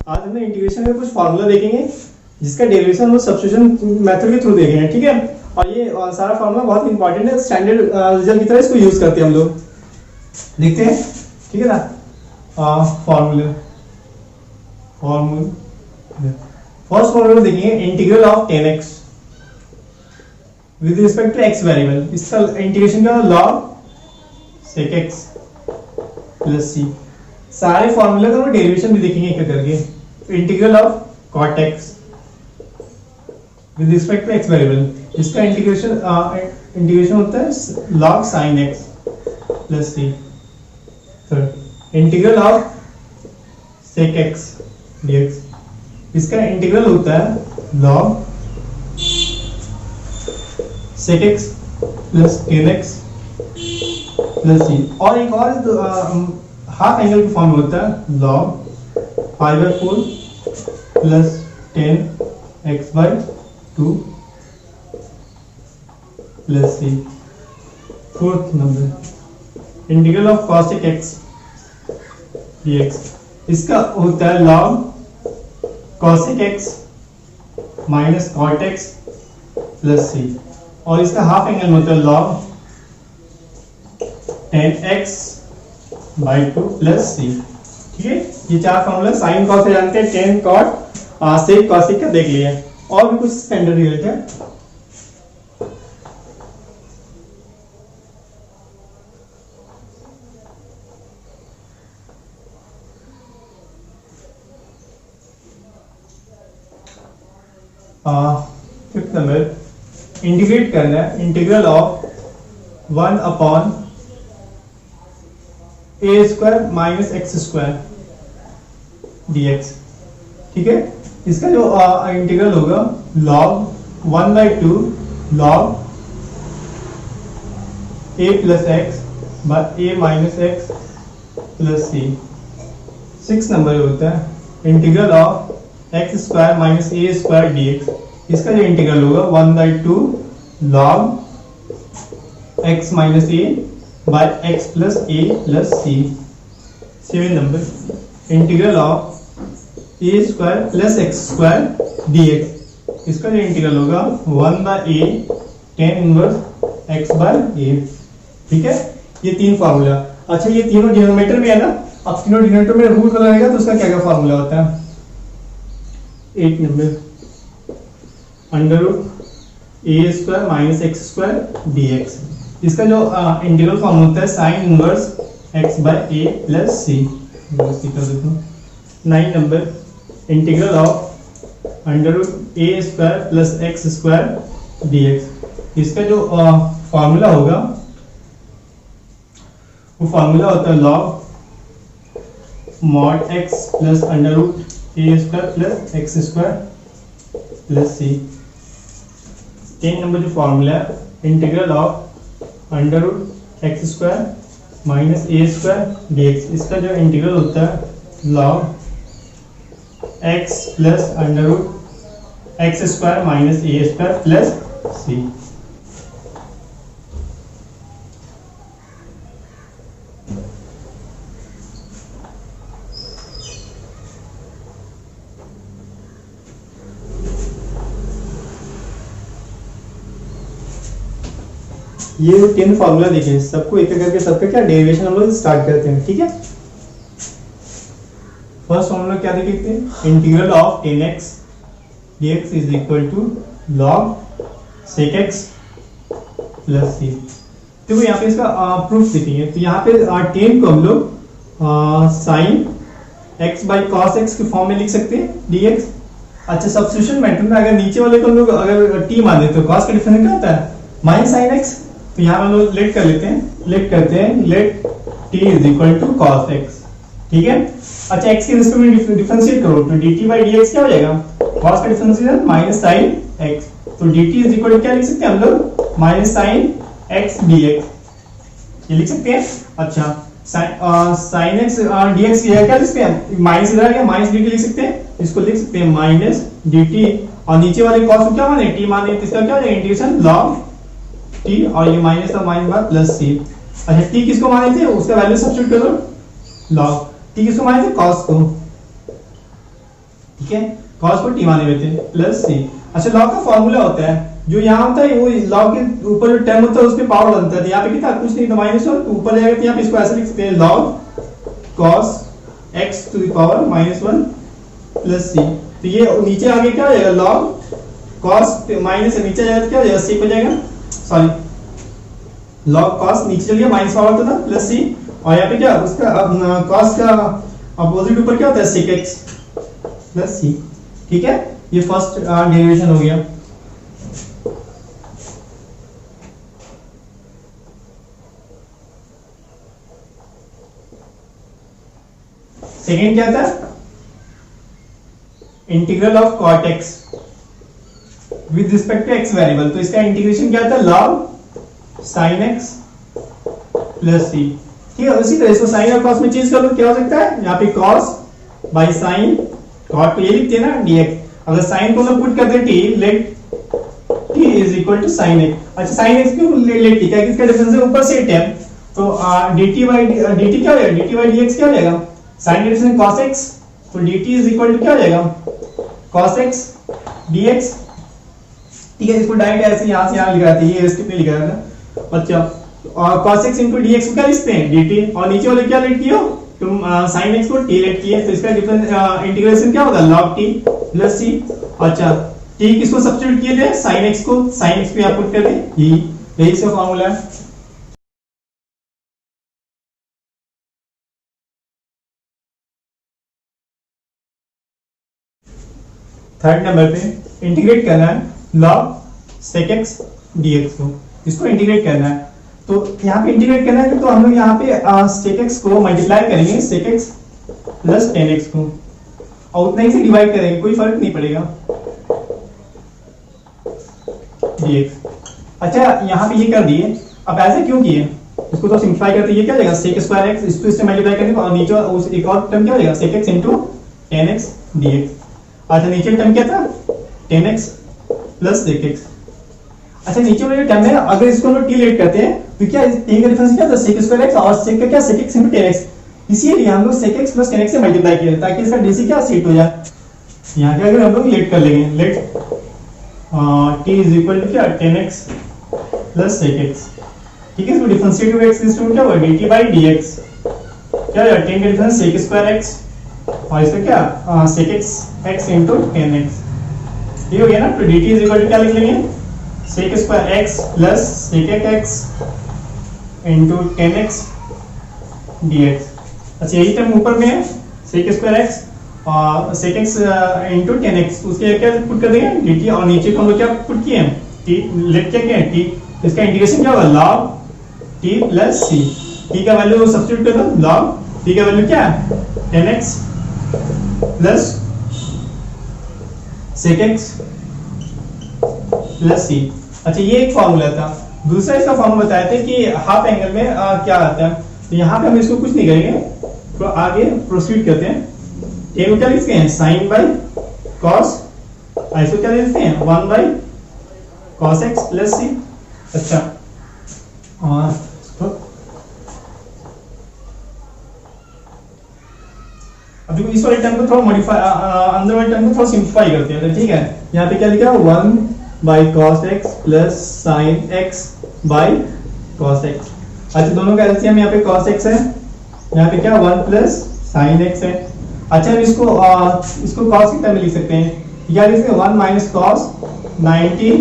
आज हम इंटीग्रेशन में कुछ फार्मूला देखेंगे जिसका डेरिवेशन हम सब्स्टिट्यूशन मेथड के थ्रू देखेंगे, ठीक है। और ये सारा फार्मूला बहुत इंपॉर्टेंट है, स्टैंडर्ड रिजल्ट की तरह इसको यूज करते हैं हम लोग। देखते हैं, ठीक है ना। फार्मूला फर्स्ट फार्मूला देखेंगे, integral of 10x with respect to x variable. इसका इंटीग्रेशन का log sec x plus c। सारे फार्मूले का हम डेरिवेशन भी देखेंगे एक करके। Integral of cot x with respect to x variable, इसका इंटीग्रेशन होता है log sin x plus c। Third, integral of sec x dx, इसका इंटीग्रल होता है log sec x plus tan x plus c। और एक और हाफ एंगल की फॉर्म होता है log pi by 4 plus 10x by 2 plus c। Fourth number, integral of cosec x dx, इसका होता है log cosec x minus cot x plus c। और इसका हाफ एंगल होता है log 10x by 2 plus c, ठीक है। ये चार फॉर्मूला साइन कॉस से जानते हैं, टेन कॉट सेक कॉसिक का देख लिया। और भी कुछ स्टैंडर्ड रिजल्ट है। फिफ्थ नंबर, इंटीग्रेट करना है integral of 1 upon A square minus x square dx, ठीक है। इसका जो इंटीग्रल होगा log 1 by 2 log a plus x by a minus x plus c। 6 number होता है integral of x square minus a square dx, इसका जो integral होगा 1 by 2 log x minus a by x plus a plus c। 7 number, integral of a square plus x square dx, इसका जो integral होगा 1 by a tan inverse x by a, ठीक है। ये तीन फार्मूला। अच्छा, ये तीनों डिनोमिनेटर में है ना। अब तीनों डिनोमिनेटर में रूट लगाएगा तो उसका क्या क्या फार्मूला होता है। 8 number, under root a square minus x square dx, इसका जो इंटीग्रल फॉर्म होता है sine inverse x by a plus c। 9 number, integral of under root a square plus x square dx, इसका जो फॉर्मूला होगा वो फॉर्मूला होता है log mod x plus under root a square plus x square plus c। 10 number जो formula है integral of under root x square minus a square dx, इसका जो इंटीग्रल होता है log x plus under root x square minus a square plus c। ये 10 formula देखिए, सबको एक एक करके सबका क्या डेरिवेशन हम लोग स्टार्ट करते हैं, ठीक है। फर्स्ट फार्मूला क्या देखते हैं, integral of 10x dx is equal to log sec x plus c। देखो यहाँ पे इसका प्रूफ देखेंगे तो यहाँ पे 10 को हम लोग sine x by cos x के फॉर्म में लिख सकते हैं dx। अच्छा, सब्स्टिट्यूशन मेथड में अगर नीचे वाले को हम लोग अगर t मान देते तो cos का डिफरेंस क्या होता है माइनस sin x, तो यहाँ हम लोग लेट कर लेते हैं, let t is equal to cos x, ठीक है। अच्छा, x के रिस्पेक्ट में डिफरेंशिएट करो तो dt by dx क्या हो जाएगा, cos का डिफरेंशिएशन माइनस sin x, तो dt इज इक्वल टू क्या लिख सकते हैं हम लोग माइनस sin x dx, ये लिख सकते हैं। अच्छा, sin x dx क्या लिख सकते हैं, माइनस इधर आ गया, माइनस dt लिख सकते हैं, इसको लिख सकते हैं माइनस dt, और नीचे वाले cos को क्या माने t माने, तो इसका क्या हो जाएगा इंटीग्रेशन log t, और ये माइनस का माइनस बार प्लस c। अच्छा, t किसको माने थे, उसका वैल्यू सब्स्टिट्यूट करो log, t किसको माने थे cos को, ठीक है, कॉस को टी माने हुए थे प्लस सी। अच्छा लॉग का फॉर्मूला होता है जो यहाँ होता है वो लॉग के ऊपर जो टर्म होता है उसमें पावर बनता है, तो यहाँ पे कितना कुछ नहीं तो माइनस वन ऊपर जाएगा, तो यहाँ पे इसको ऐसे लिख सकते हैं log cos x to the power minus one plus c. तो ये नीचे आगे क्या हो जाएगा लॉग कॉस माइनस से नीचे जाएगा तो क्या हो जाएगा सेक हो जाएगा, सॉरी लॉग कॉस नीचे चल गया माइनस पावर होता था प्लस सी, और यहाँ पे क्या उसका कॉस का अपोजिट ऊपर क्या होता है सेक एक्स प्लस सी। ठीक है, ये फर्स्ट डेरिवेशन हो गया। सेकेंड क्या था integral of cot x with respect to x variable, तो इसका इंटीग्रेशन क्या था log sine x plus c. ठीक है, उसी तरह इसको साइन और कॉस में चेंज कर लो, क्या हो सकता है यहाँ पे कॉस बाई साइन, कॉट को ये लिखते हैं ना dx, अगर साइन को पुट कर दे t let t is equal to sine x। अच्छा साइन x क्यों लेट t, क्या इसका डिफरेंस है ऊपर से टैन, तो dt बाई dt क्या हो जाएगा dt बाई dx क्या हो जाएगा साइन डिफरेंस cos x, तो dt इज इक्वल टू क्या हो जाएगा cos x dx। ठीक है, इसको डायरेक्ट ऐसे यहां से यहां लिखा था, ये स्टेप में लिखा था। अच्छा और cos x into dx को क्या लिखते हैं dt, और नीचे वाले क्या लेट किया तुम sin x को t लेट किए, तो इसका डिफरेंस इंटीग्रेशन क्या होगा log t प्लस c। अच्छा t किसको सब्स्टिट्यूट किए थे sin x को, sin x पे आप पुट कर दे, यही इसका फार्मूला है। थर्ड नंबर पे इंटीग्रेट करना है log sec x dx को, इसको इंटीग्रेट करना है, तो यहाँ पे इंटीग्रेट करना है तो हम लोग यहाँ पे sec x को मल्टीप्लाई करेंगे sec x plus tan x को, और उतना ही से डिवाइड करेंगे, कोई फर्क नहीं पड़ेगा dx। अच्छा यहाँ पे ये कर दिए, अब ऐसे क्यों किए, इसको तो सिंप्लीफाई करते, ये क्या हो जाएगा sec स्क्वायर x, इसको इससे मल्टीप्लाई करेंगे और नीचे उस एक और टर्म क्या हो जाएगा sec x into tan x dx। अच्छा नीचे टर्म क्या था tan x plus sec x। अच्छा नीचे वाले टर्म है अगर इसको हम लोग t लेट करते हैं तो क्या t का डिफरेंस क्या था sec स्क्वायर x, और sec का क्या sec x into tan x, इसीलिए हम लोग sec x plus tan x से मल्टीप्लाई किया ताकि इसका dc क्या सेट हो जाए। यहाँ पे अगर हम लोग लेट कर लेंगे let t is equal to क्या tan x plus sec x। ठीक है, इसको डिफरेंशिएट करके x सिस्टम क्या होगा dt by dx, क्या होगा tan का डिफरेंस sec स्क्वायर x और इसका क्या sec x into tan x, ये हो गया ना। तो dt इज इक्वल टू क्या लिख लेंगे sec square x plus sec x into tan x dx। अच्छा यही टर्म ऊपर में है sec स्क्वायर x और sec x into tan x, उसके क्या पुट कर देंगे dt, और नीचे को हम लोग क्या पुट किए हैं t लेट क्या किए t, इसका इंटीग्रेशन क्या होगा log t plus c, t का वैल्यू सब्स्टिट्यूट कर दो log t का वैल्यू क्या है tan x plus sec x plus c। अच्छा ये एक फॉर्मूला था। दूसरा इसका फॉर्मूला बताया था कि हाफ एंगल में क्या आता है, तो यहाँ पे हम इसको कुछ नहीं करेंगे, तो आगे प्रोसीड करते हैं। एक क्या लिखते हैं साइन बाई कॉस, इसको क्या लिखते हैं 1 बाई कॉस एक्स प्लस सी। अच्छा और अब देखो इस वाले टर्म को थोड़ा मॉडिफाई, अंदर वाले टर्म को थोड़ा सिंप्लीफाई करते हैं, तो ठीक है यहाँ पे क्या लिखा है 1 by cos x plus sin x by cos x। अच्छा दोनों का एलसीएम यहाँ पे cos x है, यहाँ पे क्या 1 प्लस sin x है। अच्छा इसको cos की टर्म में लिख सकते हैं, क्या लिख सकते हैं 1 माइनस cos 90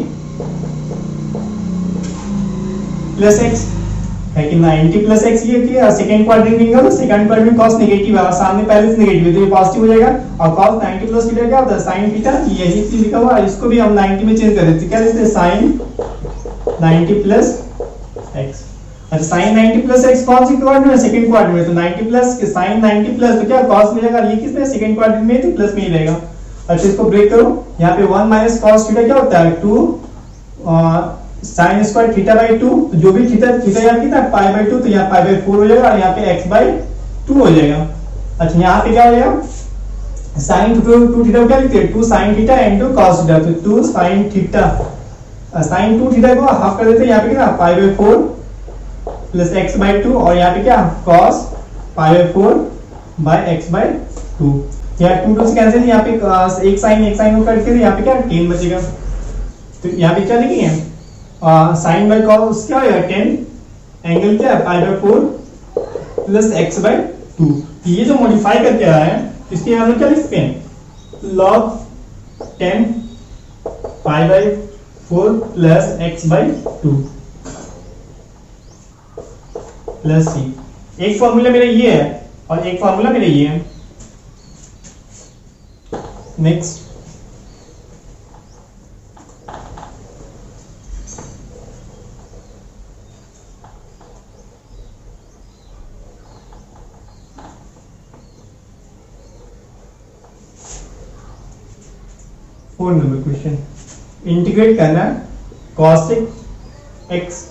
प्लस x है कि 90 प्लस x, ये क्या सेकंड क्वाड्रेंट निकल, तो सेकंड क्वाड्रेंट cos नेगेटिव है, सामने पहले से नेगेटिव है तो ये पॉजिटिव हो जाएगा, और cos 90 प्लस थीटा क्या होता है sin थीटा, यही चीज लिखा हुआ है, इसको भी हम 90 में चेंज कर देते हैं, क्या लिखते हैं sin 90 प्लस x। अच्छा sin 90 प्लस x कौन सी क्वाड्रेंट में, सेकंड क्वाड्रेंट में, तो 90 प्लस के sin 90 प्लस तो क्या cos मिलेगा, ये किसमें सेकंड क्वाड्रेंट में, तो प्लस में ही रहेगा। अच्छा इसको ब्रेक करो, यहाँ पे 1 माइनस cos थीटा क्या होता है 2 sin स्क्वायर थीटा बाई 2, तो जो भी थीटा यहाँ कितना पाई बाई 2, तो यहाँ पाई बाई 4 हो जाएगा, और यहाँ पे x बाई 2 हो जाएगा। अच्छा यहाँ पे क्या हो जाएगा sin 2 थीटा क्या लिखते हैं 2 sin theta into cos theta, तो 2 sin थीटा sin 2 थीटा को हाफ कर देते हैं, यहाँ पे कितना pi by 4 plus x by 2, और यहाँ पे क्या cos pi by 4 by x by 2। क्या 2 2 से कैंसिल, यहाँ पे एक साइन को कट कर यहाँ पे क्या 10 बचेगा। तो यहाँ पे क्या लिखेंगे साइन बाय कॉस क्या होगा 10, एंगल क्या है pi by 4 plus x by 2। ये जो मॉडिफाई करके आया है इसके हम लोग क्या लिखते हैं log 10 pi by 4 plus x by 2 plus c. एक फॉर्मूला मेरा ये है और एक फॉर्मूला मेरा ये है। Next four number question, integrate करना cosec x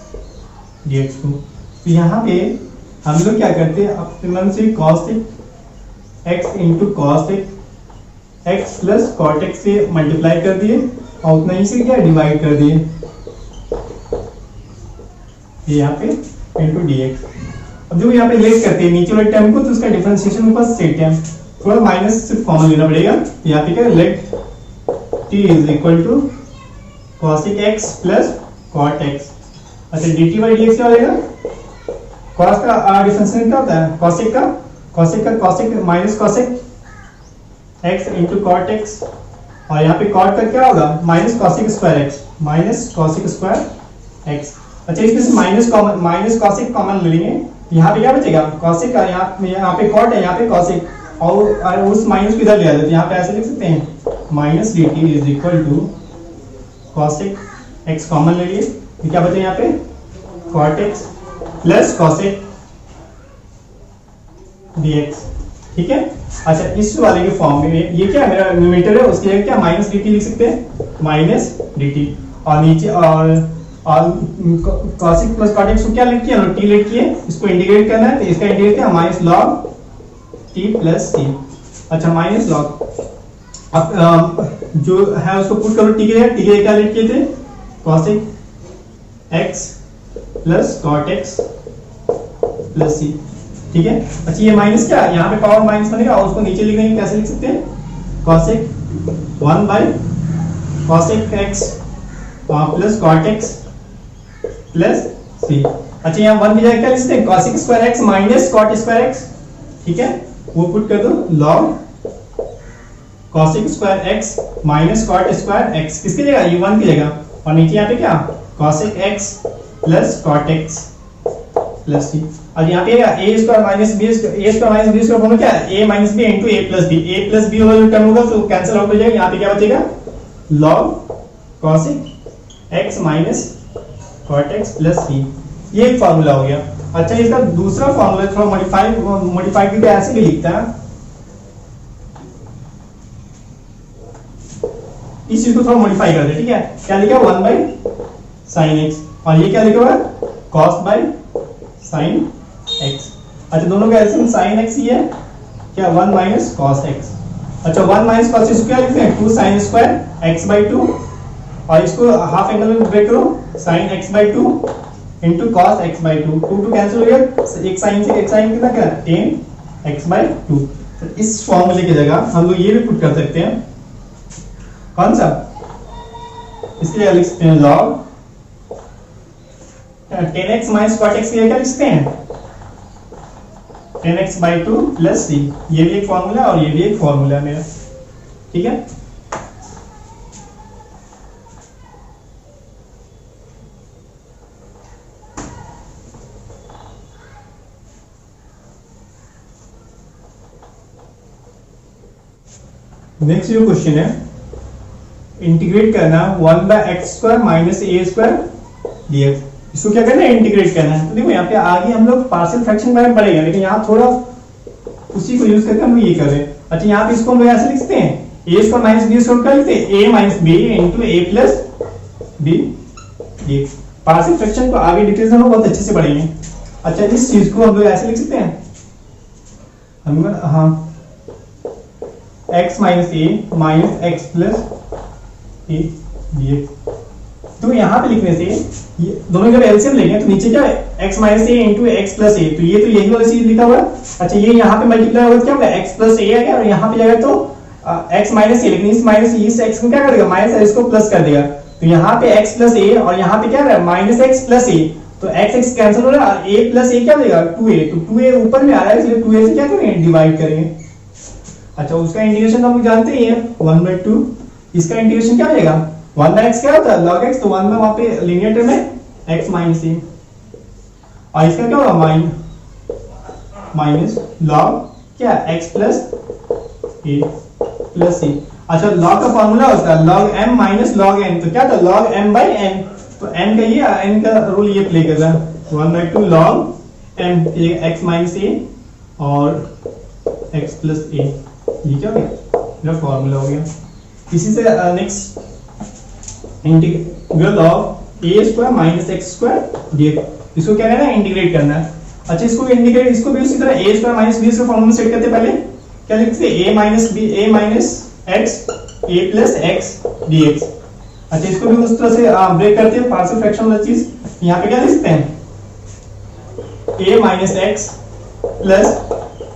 dx को। तो यहाँ पे हम लोग क्या करते हैं अपने मन से cosec x into cosec x plus cot x से मल्टीप्लाई कर दिए और उतना ही से क्या डिवाइड कर दिए ये यहाँ पे इंटू dx। अब जो यहाँ पे लेस करते हैं नीचे वाले टर्म को तो उसका डिफरेंशिएशन ऊपर सेट है, थोड़ा माइनस सिर्फ कॉमन लेना पड़ेगा। यहाँ पे क्या let t is equal to cosec x plus cot x। अच्छा dt बाई dx क्या हो जाएगा, cos का डिफरेंशिएशन क्या होता है cosec का cosec minus cosec x into cot x और यहाँ पे cot का क्या होगा माइनस cosec स्क्वायर x। अच्छा इसमें से माइनस cosec कॉमन ले लेंगे, यहाँ पे क्या बचेगा cosec का, यहाँ पे cot है यहाँ पे cosec और उस माइनस को इधर ले आते हैं, यहाँ पे ऐसे लिख सकते हैं minus dt is equal to cosec x common ले लिए, क्या बचे यहाँ पे cot x plus cosec dx। ठीक है। अच्छा इस वाले के फॉर्म में ये क्या मेरा न्यूमरेटर है उसके लिए क्या माइनस dt लिख सकते हैं माइनस dt और नीचे और cosec प्लस cot x को क्या लिख किया t लिख किए, इसको इंटीग्रेट करना है तो इसका इंटीग्रेट क्या minus log t plus c। अच्छा माइनस log अब जो है उसको पुट करो t के लिए क्या लिख किए थे cosec x plus cot x plus c। ठीक है। अच्छा ये माइनस क्या यहाँ पे पावर माइनस बनेगा और उसको नीचे लिख देंगे, कैसे लिख सकते हैं cosec 1 by cosec x plus cot x plus c। अच्छा यहाँ 1 की जगह क्या लिख सकते हैं cosec square x minus cot square x। ठीक है, वो पुट कर दो log cosec square x minus cot square x किसकी जगह ये 1 की जगह और नीचे यहाँ पे क्या cosec x plus cot x plus c। और यहाँ पे a square minus b square formula क्या है a minus b into a plus b वाला टर्म होगा तो कैंसिल आउट हो जाएगा। यहाँ पे क्या बचेगा log cosec x minus cot x plus c। ये एक फार्मूला हो गया। अच्छा इसका दूसरा फार्मूला थोड़ा मॉडिफाई करके ऐसे भी लिखता है, इस चीज को थोड़ा मॉडिफाई कर दे। ठीक है, क्या लिखा 1 बाय sin x और ये क्या लिखा हुआ है cos बाय sin x। अच्छा दोनों का एलसीएम sin x ही है क्या 1 माइनस cos x। अच्छा 1 माइनस cos x क्या लिखते हैं 2 sin स्क्वायर x बाय 2 और इसको हाफ एंगल में ब्रेक करो sin x by 2 into cos x by 2 2 cancel हो गया, एक साइन से एक साइन कितना क्या 10 x बाय 2। तो इस फॉर्मूले की जगह हम लोग ये भी पुट कर सकते हैं कौन सा, इसके लिए लिख सकते हैं log 10x minus cot x के लिए क्या लिख सकते हैं 10x बाय 2 प्लस c। ये भी एक फॉर्मूला और ये भी एक फॉर्मूला है मेरा। ठीक है, नेक्स्ट जो क्वेश्चन है इंटीग्रेट करना 1 bye x square minus a square dx। इसको क्या करना है इंटीग्रेट करना है। तो देखो यहाँ पे आगे हम लोग पार्शियल फ्रैक्शन बारे में पढ़ेंगे, लेकिन यहाँ थोड़ा उसी को यूज करके हम लोग ये कर रहे हैं। अच्छा यहाँ पे इसको हम लोग ऐसे लिखते हैं a square minus b square क्या लिखते हैं a minus b into a plus b dx। Partial fraction को आगे डिटेल्स में बहुत अच्छे से पढ़ेंगे। अच्छा इस चीज को हम लोग ऐसे लिख सकते हैं हम हाँ x माइनस ए माइनस एक्स प्लस ए dx। तो यहाँ पे लिखने से ये दोनों जब एलसीएम लेंगे तो नीचे क्या x माइनस ए इंटू एक्स प्लस ए, तो ये तो यही वाला चीज लिखा हुआ है। अच्छा ये यहाँ पे मल्टीप्लाई होगा क्या होगा x प्लस ए आएगा और यहाँ पे जाएगा तो x माइनस ए, लेकिन इस माइनस इस x को क्या कर देगा माइनस इसको प्लस कर देगा, तो यहाँ पे x प्लस ए और यहाँ पे क्या है माइनस x प्लस ए, तो x x कैंसिल हो रहा है, a प्लस ए क्या देगा 2a, तो 2a ऊपर में आ रहा है इसलिए 2a से क्या करेंगे डिवाइड करेंगे। अच्छा उसका इंटीग्रेशन हम जानते ही हैं 1/2, इसका इंटीग्रेशन क्या आएगा 1/x क्या होता है log x, तो 1 में वहां पे लीनियर टर्म है x माइनस ए और इसका क्या होगा माइनस log क्या x प्लस ए प्लस सी। अच्छा log का फार्मूला होता है log m minus log n, तो क्या था log m by n, तो n का ये n का रूल ये प्ले कर रहा है 1/2 log m, ये x माइनस a और x प्लस a, ये क्या हो गया मेरा फार्मूला हो गया। इसी से next integral of a square minus x square dx, इसको क्या करना है इंटीग्रेट करना है। अच्छा इसको इंटीग्रेट, इसको भी उसी तरह a square minus b square formula set करते हैं, पहले क्या लिखते हैं a minus b a minus x a plus x dx। अच्छा इसको भी उस तरह से ब्रेक करते हैं पार्शियल फ्रैक्शन वाला चीज, यहाँ पे क्या लिखते हैं a minus x plus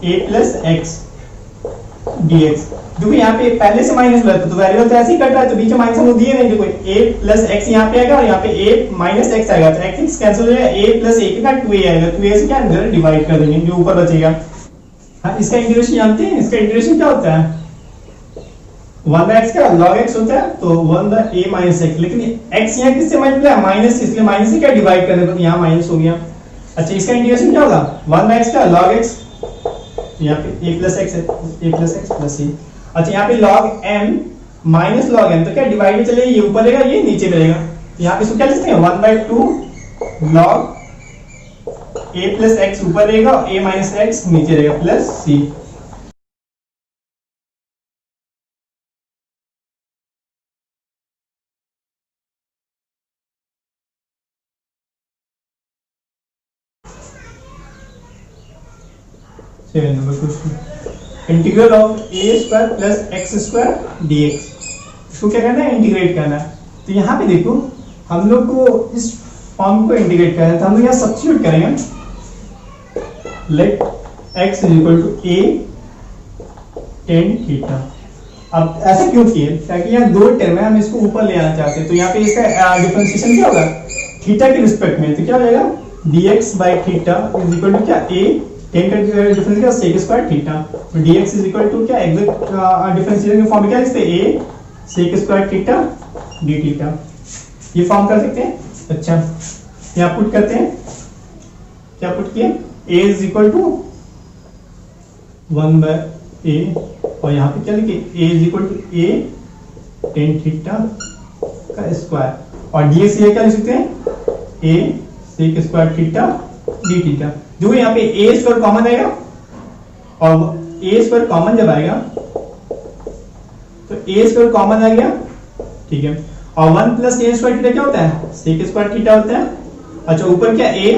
a plus x dx। देखो यहाँ पे पहले से माइनस रहता तो वेरिएबल तो ऐसे ही कट रहा है, तो बीच में माइनस हम दिए नहीं, देखो a प्लस x यहाँ पे आएगा और यहाँ पे a माइनस x आएगा, तो x कैंसिल हो जाएगा, a प्लस a का 2a आएगा, 2a से क्या अंदर डिवाइड कर देंगे जो ऊपर बचेगा। हाँ इसका इंटीग्रेशन जानते हैं, इसका इंटीग्रेशन क्या होता है 1/x का log x होता है, तो 1/a माइनस x, लेकिन x यहाँ किससे मल्टीप्लाई माइनस, इसलिए माइनस से क्या डिवाइड करने पर यहाँ माइनस हो गया। अच्छा इसका इंटीग्रेशन क्या होगा 1/x का log x, यहाँ पे a प्लस x है, a plus x plus c। अच्छा यहाँ पे log m minus log m, तो क्या डिवाइड में चलेगा, ये ऊपर रहेगा ये नीचे रहेगा, तो यहाँ पे इसको क्या लिखते हैं 1/2 log a प्लस x ऊपर रहेगा और a माइनस x नीचे रहेगा plus c। Number question integral of a square plus x square dx, इसको क्या करना है इंटीग्रेट करना है। तो यहाँ पे देखो हम लोग को इस फॉर्म को इंटीग्रेट करना है, तो हम लोग यहाँ सब्स्टिट्यूट करेंगे let x is equal to a tan theta. अब ऐसा क्यों किए, ताकि यहाँ दो टर्म है हम इसको ऊपर ले आना चाहते हैं, तो यहाँ पे इसका डिफरेंशिएशन क्या होगा थीटा के रिस्पेक्ट में, तो क्या हो जाएगा dx by theta is equal to क्या a tan का डिफरेंस क्या sec स्क्वायर थीटा, तो dx इज इक्वल टू क्या एग्जैक्ट डिफरेंशिएशन के फॉर्म में क्या लिखते हैं a sec square theta d theta, ये फॉर्म कर सकते हैं। अच्छा यहाँ पुट करते हैं, क्या पुट किए a is equal to 1/a और यहाँ पे क्या लिखे a is equal to a tan theta का स्क्वायर और dx ये क्या लिख सकते हैं a sec square theta d theta. जो यहाँ पे a स्क्वायर कॉमन आएगा और a स्क्वायर कॉमन जब आएगा तो a स्क्वायर कॉमन आ गया, ठीक है, और 1 प्लस a स्क्वायर थीटा क्या होता है sec स्क्वायर थीटा होता है। अच्छा ऊपर क्या a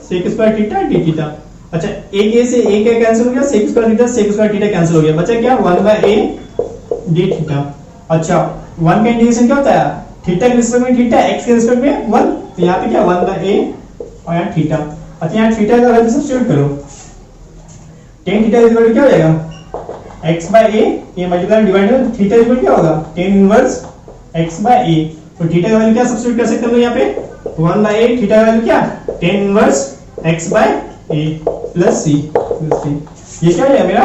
sec square theta d theta. अच्छा एक a से a क्या कैंसिल हो गया sec स्क्वायर थीटा कैंसिल हो गया, बचा क्या 1/a d थीटा। अच्छा 1 का इंटीग्रेशन क्या होता है थीटा के रिस्पेक्ट में थीटा, x के रिस्पेक्ट में 1, तो यहाँ पे क्या 1/a और यहाँ थीटा। अच्छा यहाँ थीटा का वैल्यू सब्स्टिट्यूट करो, tan theta is equal to क्या हो जाएगा x by a, ये मल्टीप्लाई डिवाइड है, थीटा इज इक्वल क्या होगा tan inverse x by a, तो थीटा का वैल्यू क्या सब्स्टिट्यूट कर सकते हैं यहाँ पे 1/a, थीटा का वैल्यू क्या tan inverse x by a plus c, ये क्या है मेरा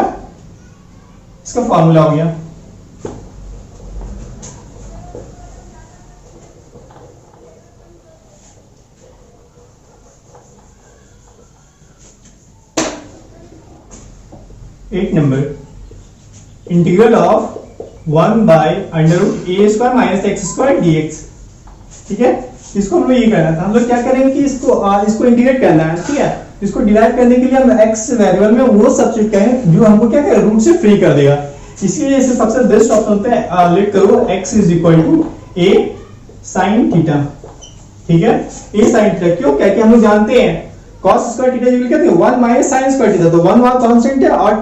इसका फार्मूला हो गया। Eight number integral of 1/√a square minus x square dx, ठीक है, इसको हम लोग ये करना था, हम लोग क्या करेंगे कि इसको इंटीग्रेट करना है, ठीक है, इसको डिराइव करने के लिए हम x वेरिएबल में वो सब्स्टिट्यूट करें जो हमको क्या करेगा रूट से फ्री कर देगा, इसलिए इसे सबसे बेस्ट ऑप्शन होता है लेट करो x is equal to a sin theta, ठीक है, a sin थीटा, क्यों क्या कि हम लोग जानते हैं cos स्क्वायर थीटा इक्वल क्या है 1 माइनस sin स्क्वायर थीटा, तो 1 वहां कांस्टेंट है और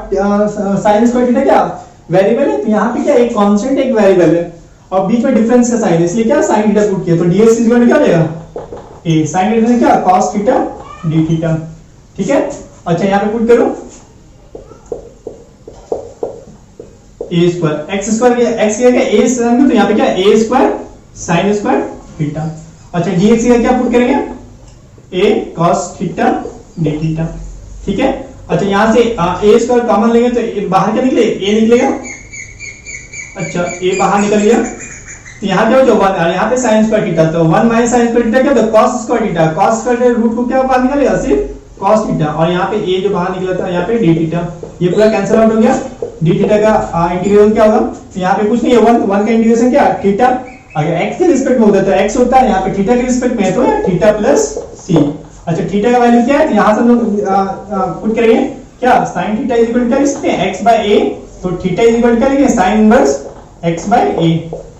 sin स्क्वायर थीटा क्या वेरिएबल है, तो यहाँ पे क्या एक कांस्टेंट एक वेरिएबल है और बीच में डिफरेंस का साइन, इसलिए क्या साइन थीटा पुट किया, तो dx इज इक्वल टू क्या हो जाएगा a, साइन थीटा से क्या cos थीटा d थीटा, ठीक है। अच्छा यहाँ पे पुट करो a square x square, x क्या है a sin, तो यहाँ पे क्या a square sin square theta. अच्छा dx का क्या पुट करेंगे a cos theta d theta, ठीक है। अच्छा यहाँ से a स्क्वायर कॉमन लेंगे तो बाहर क्या निकले a निकलेगा। अच्छा a बाहर निकल गया तो यहाँ क्या हो जाएगा 1 और यहाँ पे sin स्क्वायर थीटा, तो 1 माइनस sin स्क्वायर थीटा क्या होता है cos square theta, cos square root को क्या बाहर निकलेगा सिर्फ cos थीटा, और यहाँ पे a जो बाहर निकला था यहाँ पे d थीटा, ये पूरा कैंसिल आउट हो गया। d थीटा का इंटीग्रेशन क्या होगा, तो यहाँ पे कुछ नहीं है 1 का इंटीग्रेशन क्या थीटा, अगर x के रिस्पेक्ट में होता है तो x होता है, यहाँ पे थीटा के रिस्पेक्ट में है तो थीटा प्लस c। अच्छा थीटा का वैल्यू क्या है, तो यहाँ से हम लोग पुट करेंगे क्या sin theta is equal to क्या लिख सकते हैं x बाय a, तो थीटा इज इक्वल क्या लिखेंगे sin inverse x by a,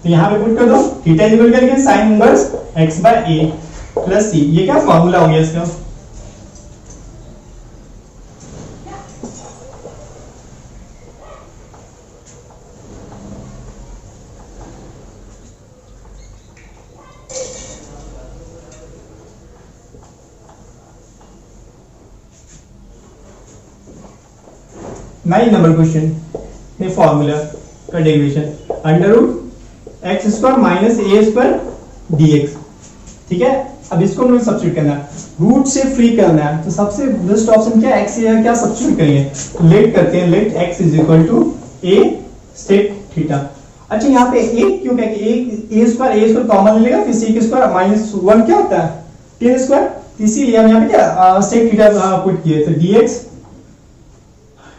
तो यहाँ पे पुट कर दो थीटा इज इक्वल क्या लिखेंगे sin inverse x by a plus c, ये क्या फार्मूला हो गया इसका। नाइन नंबर क्वेश्चन में फॉर्मूला का derivation under root x square minus a square dx, ठीक है। अब इसको हम लोग सब्स्टिट्यूट करना है, रूट से फ्री करना है, तो सबसे बेस्ट ऑप्शन क्या है x या क्या सब्स्टिट्यूट करेंगे, लेट करते हैं, let x is equal to a sec theta. अच्छा यहाँ पे a क्यों क्या कि a स्क्वायर कॉमन लेगा, फिर sec स्क्वायर माइनस 1 क्या होता है tan स्क्वायर, इसीलिए हम यहाँ पे क्या sec थीटा पुट किए, तो dx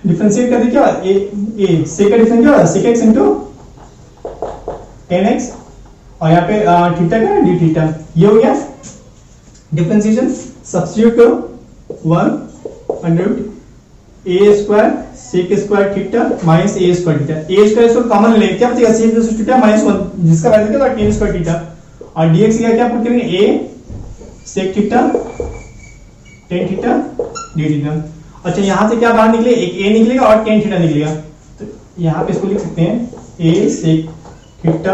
डिफरेंशिएट कर दे क्या a sec का डिफरेंस क्या होगा sec x into tan x, और यहाँ पे थीटा का d थीटा, ये हो गया डिफरेंशिएशन। सब्स्टिट्यूट करो 1 under root a square sec square theta minus a square theta, a square इसको कॉमन ले क्या बचेगा sec स्क्वायर थीटा माइनस 1 जिसका वैल्यू क्या होगा tan स्क्वायर थीटा, और dx का क्या पुट करेंगे a sec theta tan theta d theta. अच्छा यहाँ से क्या बाहर निकले, एक a निकलेगा और tan थीटा निकलेगा, तो यहाँ पे इसको लिख सकते हैं a sec theta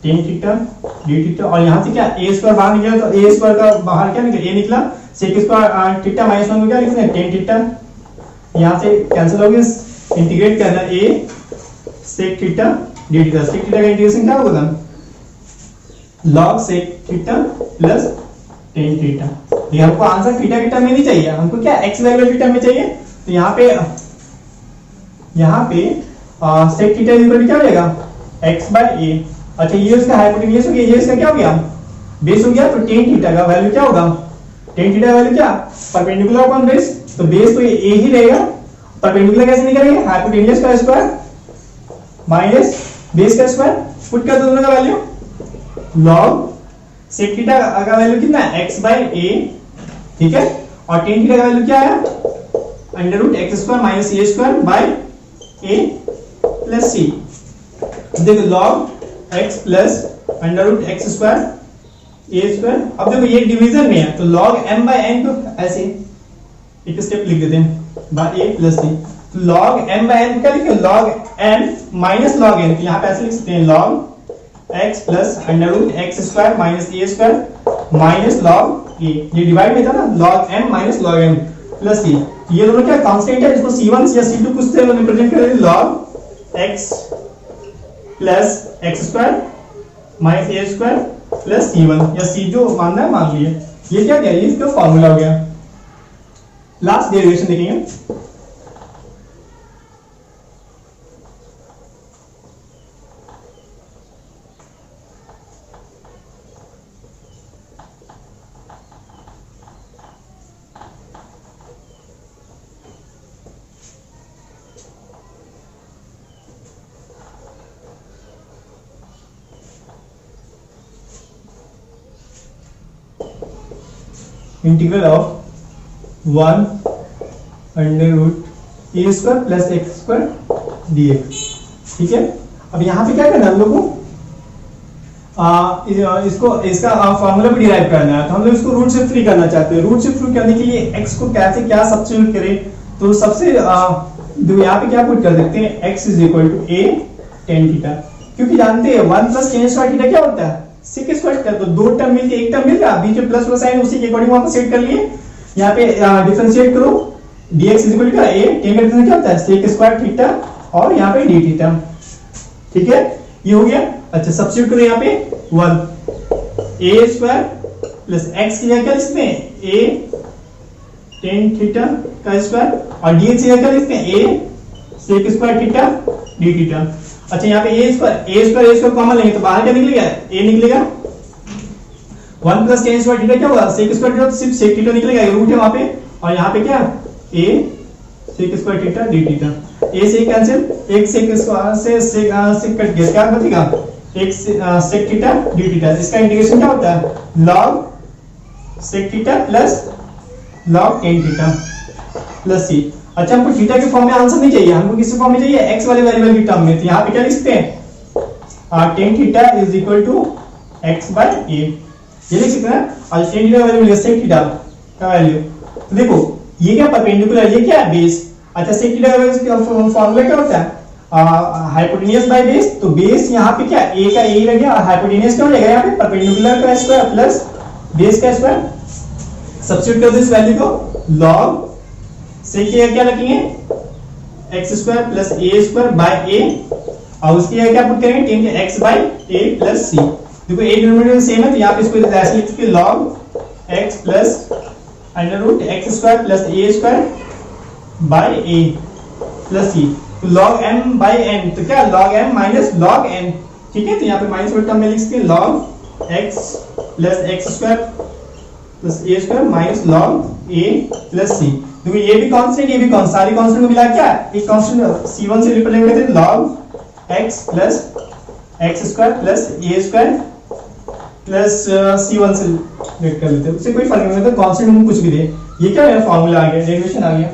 tan theta d theta, और यहाँ से क्या a स्क्वायर बाहर निकला तो a स्क्वायर का बाहर क्या निकला a निकला, sec स्क्वायर थीटा माइनस 1 को क्या लिखते हैं tan थीटा, यहाँ से कैंसिल हो गया, इंटीग्रेट करना a sec theta d theta, sec theta का इंटीग्रेशन क्या होगा log sec theta plus tan theta. ये हमको आंसर थीटा के टर्म में नहीं चाहिए, हमको क्या x वैल्यू के टर्म में चाहिए, तो यहाँ पे sec थीटा इक्वल टू क्या हो जाएगा x बाय a। अच्छा ये इसका हाइपोटेन्यूज हो गया, ये इसका क्या हो गया बेस हो गया, तो tan थीटा का वैल्यू क्या होगा, tan थीटा का वैल्यू क्या परपेंडिकुलर अपॉन बेस, तो बेस तो ये a ही रहेगा, परपेंडिकुलर कैसे निकालेंगे हाइपोटेन्यूज का स्क्वायर माइनस बेस का स्क्वायर, पुट कर दो दोनों का वैल्यू, log sec थीटा का वैल्यू कितना है x बाय a, ठीक है, और tan थीटा का वैल्यू क्या है under root x square minus a square by a plus c। देखो log x plus under root x square a square, अब देखो ये डिवीजन में है तो log m बाय n को ऐसे एक स्टेप लिख देते हैं बाय a प्लस c, तो log m बाय n क्या लिखे log m minus log n, तो यहाँ पे ऐसे लिख सकते हैं log x plus under root x square minus a square minus log a, ये डिवाइड में था ना log m minus log m plus c, ये दोनों क्या कांस्टेंट है, इसको c1 या c2 कुछ से रिप्रेजेंट करेंगे log x plus x square minus a square plus c1 या c जो मानना है मान लिए, ये क्या ये इसका फॉर्मूला हो गया। लास्ट डेरिवेशन देखेंगे, integral of 1 under root a square plus x square dx, ठीक है। अब यहाँ पे क्या करना है हम लोग को इसको इसका फॉर्मूला भी डिराइव करना है, तो हम लोग इसको रूट से फ्री करना चाहते हैं। रूट से फ्री करने के लिए x को कैसे क्या सब्स्टिट्यूट करें, तो सबसे यहाँ पे क्या पुट कर सकते हैं x is equal to a tan theta, क्योंकि जानते हैं 1 प्लस टेन स्क्वायर थीटा क्या होता है सेक स्क्वायर थीटा, तो दो टर्म मिलके एक टर्म मिल रहा, बीच में प्लस प्लस साइन उसी के अकॉर्डिंग वहां पर सेट कर लिए। यहाँ पे डिफरेंशिएट करो, dx equal to a tan का डिफरेंस क्या होता है सेक स्क्वायर थीटा और यहाँ पे d थीटा, ठीक है ये हो गया। अच्छा सब्स्टिट्यूट करो यहाँ पे 1 a स्क्वायर प्लस x की जगह क्या लिखते हैं a टेन थीटा का स्क्वायर और dx की जगह क्या लिखते हैं a sec square theta d theta. अच्छा यहाँ पे a स्क्वायर कॉमन लेंगे तो बाहर क्या निकलेगा a निकलेगा, 1 प्लस टेन स्क्वायर थीटा क्या होगा सेक स्क्वायर थीटा, सिर्फ सेक थीटा निकलेगा, रूट है वहां पे, और यहाँ पे क्या a sec square theta d theta, a से कैंसिल, एक सेक स्क्वायर से सेक कट गया, क्या बचेगा एक सेक थीटा d थीटा। इसका इंटीग्रेशन क्या होता है log sec theta plus log tan theta plus c। अच्छा हमको थीटा के फॉर्म में आंसर नहीं चाहिए, हमको किस फॉर्म में चाहिए x वाले वेरिएबल की टर्म में, तो यहाँ पे क्या लिखते हैं tan theta is equal to x by a, ये लिख सकते हैं। और टेन थीटा का वैल्यू मिलेगा सेक थीटा का वैल्यू, तो देखो ये क्या परपेंडिकुलर, ये क्या है बेस। अच्छा सेक थीटा का वैल्यू फॉर्मूला क्या होता है हाइपोटेन्यूज बाय बेस, तो बेस यहाँ पे क्या a का a रह गया और हाइपोटेन्यूज क्या हो जाएगा यहाँ पे परपेंडिकुलर का स्क्वायर प्लस बेस का स्क्वायर। सब्स्टिट्यूट कर दो इस वैल्यू को, log सेक की क्या रखेंगे x square plus a square by a और उसकी जगह क्या पुट करेंगे टेन के x by a plus c। देखो a डिनोमिनेटर सेम है तो यहाँ पे इसको ऐसे लिख सकते log x plus under root x square plus a square by a plus c, तो log m बाय n, तो क्या log m minus log n, ठीक है। तो यहाँ पे माइनस वाले टर्म में लिख सकते log x plus x square plus a square minus log a plus c। देखो ये भी कांस्टेंट ये भी कांस्टेंट, सारे कांस्टेंट को मिला क्या एक कांस्टेंट c1 से रिप्रेजेंट करते हैं log x plus x square plus a square plus c1 से लेट कर लेते हैं, उससे कोई फर्क नहीं पड़ता कांस्टेंट हम कुछ भी दे। ये क्या है फार्मूला आ गया, डेरिवेशन आ गया।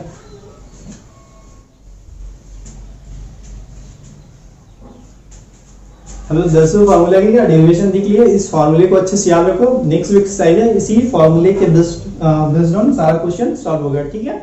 हेलो दसवें फार्मूला की क्या डेरिवेशन दिख लिया, इस फार्मूले को अच्छे से याद रखो, नेक्स्ट वीक एक्सरसाइज है इसी फार्मूले के बेस्ड ऑन सारा क्वेश्चन सॉल्व होगा, ठीक है।